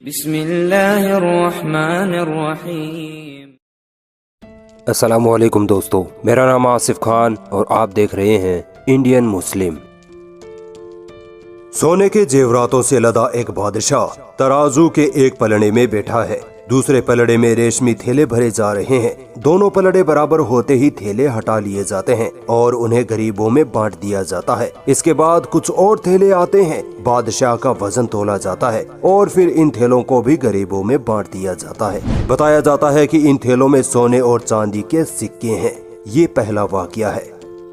बिस्मिल्लाहिर्रहमानिर्रहीम। अस्सलामुअलैकुम दोस्तों, मेरा नाम आसिफ खान और आप देख रहे हैं इंडियन मुस्लिम। सोने के जेवरातों से लदा एक बादशाह तराजू के एक पलड़े में बैठा है। दूसरे पलड़े में रेशमी थैले भरे जा रहे हैं। दोनों पलड़े बराबर होते ही थैले हटा लिए जाते हैं और उन्हें गरीबों में बांट दिया जाता है। इसके बाद कुछ और थैले आते हैं, बादशाह का वजन तोला जाता है और फिर इन थैलों को भी गरीबों में बांट दिया जाता है। बताया जाता है कि इन थैलों में सोने और चांदी के सिक्के हैं। ये पहला वाकया है।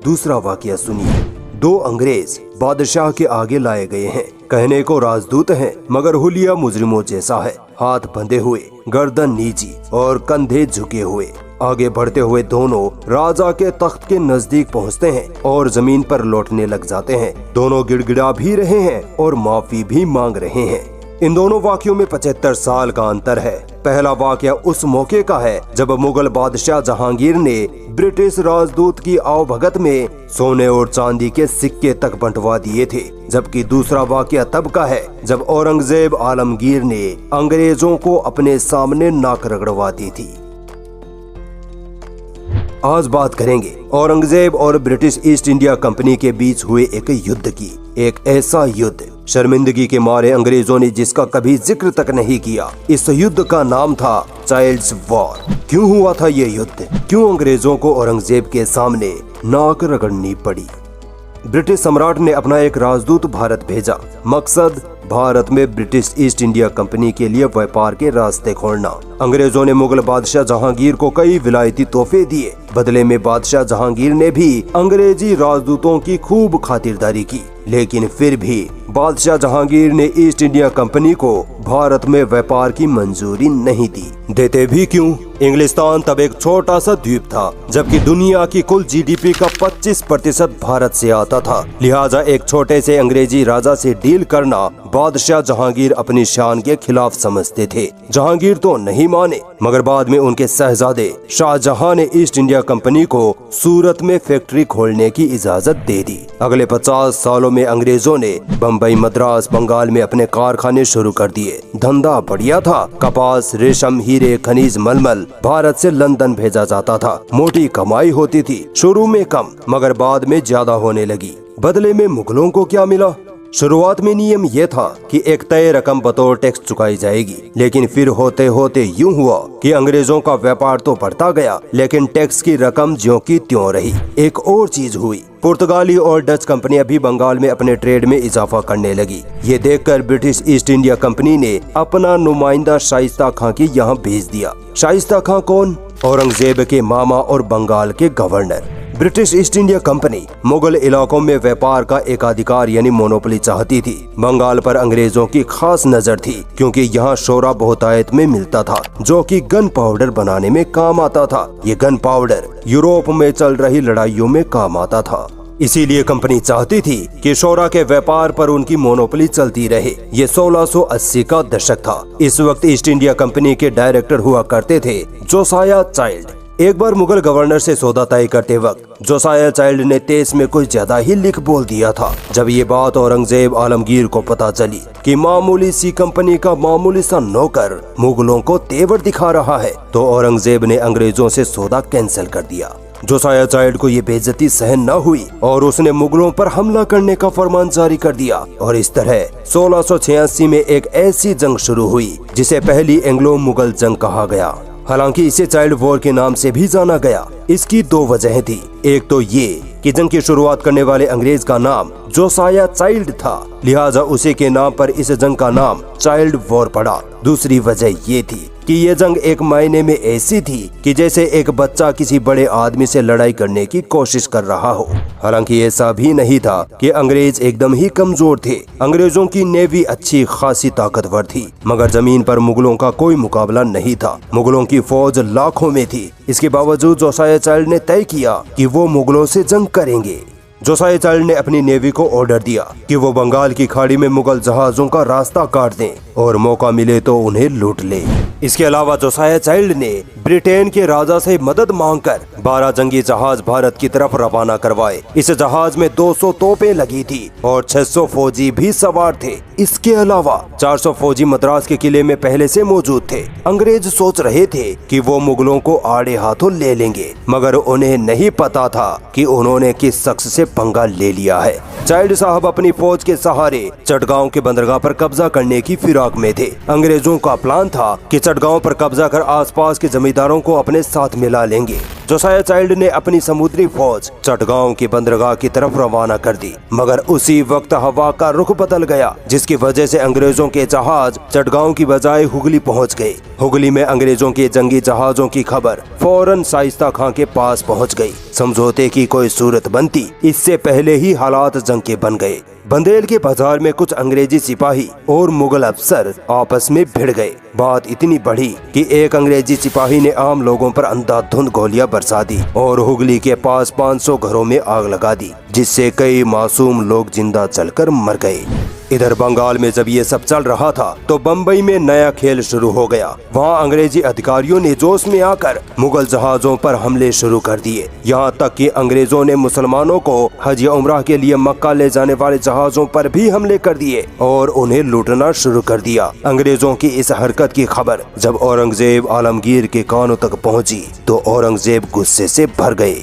दूसरा वाकया सुनिए। दो अंग्रेज बादशाह के आगे लाए गए हैं। कहने को राजदूत हैं, मगर हुलिया मुजरिमों जैसा है। हाथ बंधे हुए, गर्दन नीची और कंधे झुके हुए। आगे बढ़ते हुए दोनों राजा के तख्त के नजदीक पहुंचते हैं और जमीन पर लौटने लग जाते हैं। दोनों गिड़गिड़ा भी रहे हैं और माफी भी मांग रहे हैं। इन दोनों वाकयों में 75 साल का अंतर है। पहला वाकया उस मौके का है जब मुगल बादशाह जहांगीर ने ब्रिटिश राजदूत की आवभगत में सोने और चांदी के सिक्के तक बंटवा दिए थे, जबकि दूसरा वाकया तब का है जब औरंगजेब आलमगीर ने अंग्रेजों को अपने सामने नाक रगड़वा दी थी। आज बात करेंगे औरंगजेब और ब्रिटिश ईस्ट इंडिया कंपनी के बीच हुए एक युद्ध की। एक ऐसा युद्ध शर्मिंदगी के मारे अंग्रेजों ने जिसका कभी जिक्र तक नहीं किया। इस युद्ध का नाम था चाइल्ड्स वॉर। क्यों हुआ था ये युद्ध? क्यों अंग्रेजों को औरंगजेब के सामने नाक रगड़नी पड़ी? ब्रिटिश सम्राट ने अपना एक राजदूत भारत भेजा। मकसद भारत में ब्रिटिश ईस्ट इंडिया कंपनी के लिए व्यापार के रास्ते खोलना। अंग्रेजों ने मुगल बादशाह जहांगीर को कई विलायती तोहफे दिए। बदले में बादशाह जहांगीर ने भी अंग्रेजी राजदूतों की खूब खातिरदारी की, लेकिन फिर भी बादशाह जहांगीर ने ईस्ट इंडिया कंपनी को भारत में व्यापार की मंजूरी नहीं दी। देते भी क्यों? इंग्लिस्तान तब एक छोटा सा द्वीप था, जबकि दुनिया की कुल जीडीपी का 25% भारत से आता था। लिहाजा एक छोटे से अंग्रेजी राजा से डील करना बादशाह जहांगीर अपनी शान के खिलाफ समझते थे। जहांगीर तो नहीं माने, मगर बाद में उनके शहजादे शाहजहां ने ईस्ट इंडिया कंपनी को सूरत में फैक्ट्री खोलने की इजाजत दे दी। अगले 50 सालों में अंग्रेजों ने बम्बई, मद्रास, बंगाल में अपने कारखाने शुरू कर दिए। धंधा बढ़िया था। कपास, रेशम, हीरे, खनिज, मलमल भारत से लंदन भेजा जाता था। मोटी कमाई होती थी, शुरू में कम मगर बाद में ज्यादा होने लगी। बदले में मुगलों को क्या मिला? शुरुआत में नियम ये था कि एक तय रकम बतौर टैक्स चुकाई जाएगी, लेकिन फिर होते होते यूं हुआ कि अंग्रेजों का व्यापार तो बढ़ता गया, लेकिन टैक्स की रकम ज्यों की त्यों रही। एक और चीज हुई, पुर्तगाली और डच कंपनियां भी बंगाल में अपने ट्रेड में इजाफा करने लगी। ये देखकर ब्रिटिश ईस्ट इंडिया कंपनी ने अपना नुमाइंदा शाइस्ता खां की यहाँ भेज दिया। शाइस्ता खां कौन? औरंगजेब के मामा और बंगाल के governor. British east India company Mughal इलाकों में व्यापार का एकाधिकार यानी मोनोपोली चाहती थी। बंगाल पर अंग्रेजों की खास नजर थी, क्योंकि यहाँ शोरा बहुतायत में मिलता था, जो कि गन पाउडर बनाने में काम आता था। ये गन पाउडर यूरोप में चल रही लड़ाइयों में काम आता था। इसीलिए कंपनी चाहती थी कि शोरा के व्यापार पर उनकी मोनोपोली चलती रहे। ये 1680 का दशक था। इस वक्त ईस्ट इंडिया कंपनी के डायरेक्टर हुआ करते थे जोसाया चाइल्ड। एक बार मुगल गवर्नर से सौदा तय करते वक्त जोसाया चाइल्ड ने तेज में कुछ ज्यादा ही लिख बोल दिया था। जब ये बात औरंगजेब आलमगीर को पता चली कि मामूली सी कंपनी का मामूली सा नौकर मुगलों को तेवर दिखा रहा है, तो औरंगजेब ने अंग्रेजों से सौदा कैंसिल कर दिया। जोसाया चाइल्ड को ये बेइज्जती सहन न हुई और उसने मुगलों पर हमला करने का फरमान जारी कर दिया। और इस तरह 1686 में एक ऐसी जंग शुरू हुई जिसे पहली एंग्लो मुगल जंग कहा गया। हालांकि इसे चाइल्ड वॉर के नाम से भी जाना गया। इसकी दो वजह थी। एक तो ये कि जंग की शुरुआत करने वाले अंग्रेज का नाम जोसाया चाइल्ड था, लिहाजा उसी के नाम पर इस जंग का नाम चाइल्ड वॉर पड़ा। दूसरी वजह ये थी कि ये जंग एक मायने में ऐसी थी कि जैसे एक बच्चा किसी बड़े आदमी से लड़ाई करने की कोशिश कर रहा हो। हालांकि ऐसा भी नहीं था कि अंग्रेज एकदम ही कमजोर थे। अंग्रेजों की नेवी अच्छी खासी ताकतवर थी, मगर जमीन पर मुगलों का कोई मुकाबला नहीं था। मुगलों की फौज लाखों में थी। इसके बावजूद जोसाया चाइल्ड ने तय किया कि वो मुगलों से जंग करेंगे। जोसाया चाइल्ड ने अपनी नेवी को ऑर्डर दिया कि वो बंगाल की खाड़ी में मुगल जहाजों का रास्ता काट दें और मौका मिले तो उन्हें लूट ले। इसके अलावा जोसाया चाइल्ड ने ब्रिटेन के राजा से मदद मांगकर 12 जंगी जहाज भारत की तरफ रवाना करवाए। इस जहाज में 200 तोपें लगी थी और 600 फौजी भी सवार थे। इसके अलावा 400 फौजी मद्रास के किले में पहले से मौजूद थे। अंग्रेज सोच रहे थे कि वो मुगलों को आड़े हाथों ले लेंगे, मगर उन्हें नहीं पता था कि उन्होंने किस शख्स से पंगा ले लिया है। चाइल्ड साहब अपनी फौज के सहारे चटगांव के बंदरगाह पर कब्जा करने की फिराक में थे। अंग्रेजों का प्लान था कि चटगांव पर कब्जा कर आसपास के जमींदारों को अपने साथ मिला लेंगे। जोसाया चाइल्ड ने अपनी समुद्री फौज चटगांव की बंदरगाह की तरफ रवाना कर दी, मगर उसी वक्त हवा का रुख बदल गया, जिसकी वजह से अंग्रेजों के जहाज चटगांव की बजाय हुगली पहुंच गए। हुगली में अंग्रेजों के जंगी जहाजों की खबर फौरन शाइस्ता खां के पास पहुंच गई। समझौते की कोई सूरत बनती, इससे पहले ही हालात जंग के बन गए। बंदेल के बाजार में कुछ अंग्रेजी सिपाही और मुगल अफसर आपस में भिड़ गए। बात इतनी बढ़ी कि एक अंग्रेजी सिपाही ने आम लोगों पर अंधाधुंध गोलियां बरसा दी और हुगली के पास 500 घरों में आग लगा दी, जिससे कई मासूम लोग जिंदा जलकर मर गए। इधर बंगाल में जब ये सब चल रहा था तो बम्बई में नया खेल शुरू हो गया। वहाँ अंग्रेजी अधिकारियों ने जोश में आकर मुगल जहाजों पर हमले शुरू कर दिए। यहाँ तक कि अंग्रेजों ने मुसलमानों को हज या उम्रा के लिए मक्का ले जाने वाले जहाजों पर भी हमले कर दिए और उन्हें लूटना शुरू कर दिया। अंग्रेजों की इस हरकत की खबर जब औरंगजेब आलमगीर के कानों तक पहुँची तो औरंगजेब गुस्से से भर गए।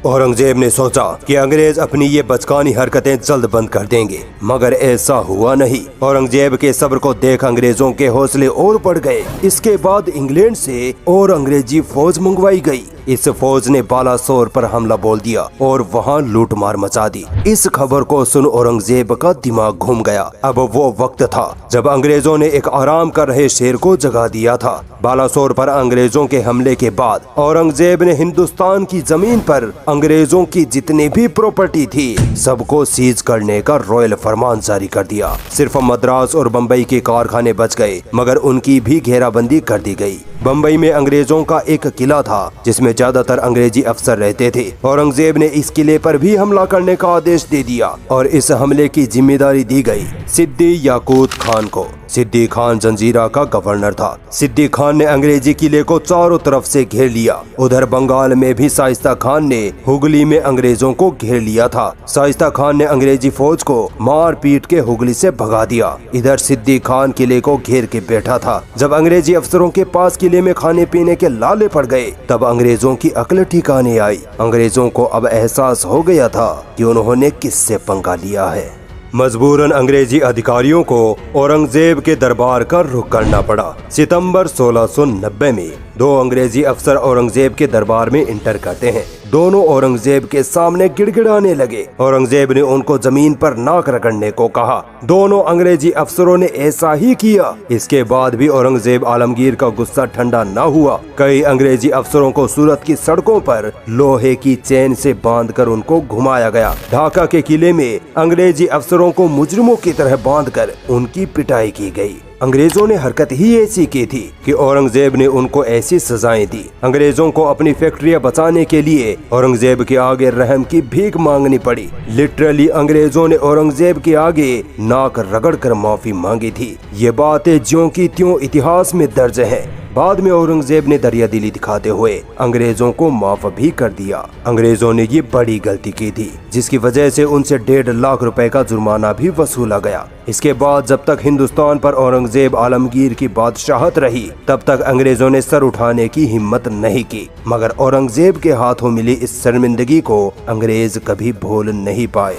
औरंगजेब ने सोचा कि अंग्रेज अपनी ये बचकानी हरकतें जल्द बंद कर देंगे, मगर ऐसा हुआ नहीं। औरंगजेब के सब्र को देख अंग्रेजों के हौसले और बढ़ गए। इसके बाद इंग्लैंड से और अंग्रेजी फौज मंगवाई गई। इस फौज ने बालासोर पर हमला बोल दिया और वहाँ लूटमार मचा दी। इस खबर को सुन औरंगजेब का दिमाग घूम गया। अब वो वक्त था जब अंग्रेजों ने एक आराम कर रहे शेर को जगा दिया था। बालासोर पर अंग्रेजों के हमले के बाद औरंगजेब ने हिंदुस्तान की जमीन पर अंग्रेजों की जितनी भी प्रॉपर्टी थी सबको सीज करने का रॉयल फरमान जारी कर दिया। सिर्फ मद्रास और बम्बई के कारखाने बच गए, मगर उनकी भी घेराबंदी कर दी गई। बम्बई में अंग्रेजों का एक किला था जिसमें ज्यादातर अंग्रेजी अफसर रहते थे। औरंगजेब ने इस किले पर भी हमला करने का आदेश दे दिया और इस हमले की जिम्मेदारी दी गई सिद्दी याकूत खान को। सिद्दी खान जंजीरा का गवर्नर था। सिद्दी खान ने अंग्रेजी किले को चारों तरफ से घेर लिया। उधर बंगाल में भी शाइस्ता खान ने हुगली में अंग्रेजों को घेर लिया था। शाइस्ता खान ने अंग्रेजी फौज को मार पीट के हुगली से भगा दिया। इधर सिद्दी खान किले को घेर के बैठा था। जब अंग्रेजी अफसरों के पास किले में खाने पीने के लाले पड़ गए तब अंग्रेजों की अक्ल ठिकाने आई। अंग्रेजों को अब एहसास हो गया था कि उन्होंने किससे पंगा लिया है। मजबूरन अंग्रेजी अधिकारियों को औरंगजेब के दरबार का रुख करना पड़ा। सितंबर 1690 में 2 अंग्रेजी अफसर औरंगजेब के दरबार में इंटर करते हैं। दोनों औरंगजेब के सामने गिड़गिड़ाने लगे। औरंगजेब ने उनको जमीन पर नाक रगड़ने को कहा। दोनों अंग्रेजी अफसरों ने ऐसा ही किया। इसके बाद भी औरंगजेब आलमगीर का गुस्सा ठंडा न हुआ। कई अंग्रेजी अफसरों को सूरत की सड़कों पर लोहे की चेन से बांधकर उनको घुमाया गया। ढाका के किले में अंग्रेजी अफसरों को मुजरिमों की तरह बांधकर उनकी पिटाई की गई। अंग्रेजों ने हरकत ही ऐसी की थी कि औरंगजेब ने उनको ऐसी सजाएं दी। अंग्रेजों को अपनी फैक्ट्रियां बचाने के लिए औरंगजेब के आगे रहम की भीख मांगनी पड़ी। लिटरली अंग्रेजों ने औरंगजेब के आगे नाक रगड़कर माफी मांगी थी। ये बातें ज्यों की त्यों इतिहास में दर्ज है। बाद में औरंगजेब ने दरियादिली दिखाते हुए अंग्रेजों को माफ भी कर दिया। अंग्रेजों ने ये बड़ी गलती की थी जिसकी वजह से उनसे 1.5 लाख रुपए का जुर्माना भी वसूला गया। इसके बाद जब तक हिंदुस्तान पर औरंगजेब आलमगीर की बादशाहत रही तब तक अंग्रेजों ने सर उठाने की हिम्मत नहीं की, मगर औरंगजेब के हाथों मिली इस शर्मिंदगी को अंग्रेज कभी भूल नहीं पाए।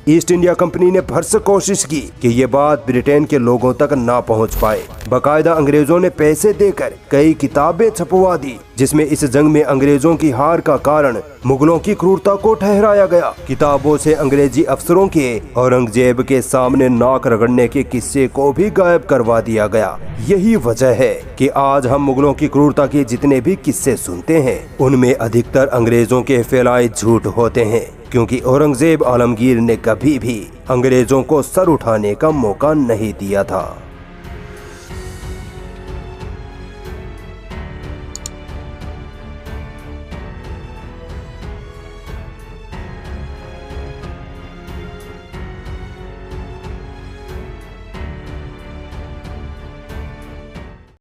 ईस्ट इंडिया कंपनी ने भरसक कोशिश की कि ये बात ब्रिटेन के लोगों तक ना पहुंच पाए। बाकायदा अंग्रेजों ने पैसे देकर कई किताबें छपवा दी जिसमें इस जंग में अंग्रेजों की हार का कारण मुगलों की क्रूरता को ठहराया गया। किताबों से अंग्रेजी अफसरों के औरंगजेब के सामने नाक रगड़ने के किस्से को भी गायब करवा दिया गया। यही वजह है कि आज हम मुगलों की क्रूरता के जितने भी किस्से सुनते हैं उनमें अधिकतर अंग्रेजों के फैलाए झूठ होते हैं, क्योंकि औरंगजेब आलमगीर ने कभी भी अंग्रेजों को सर उठाने का मौका नहीं दिया था।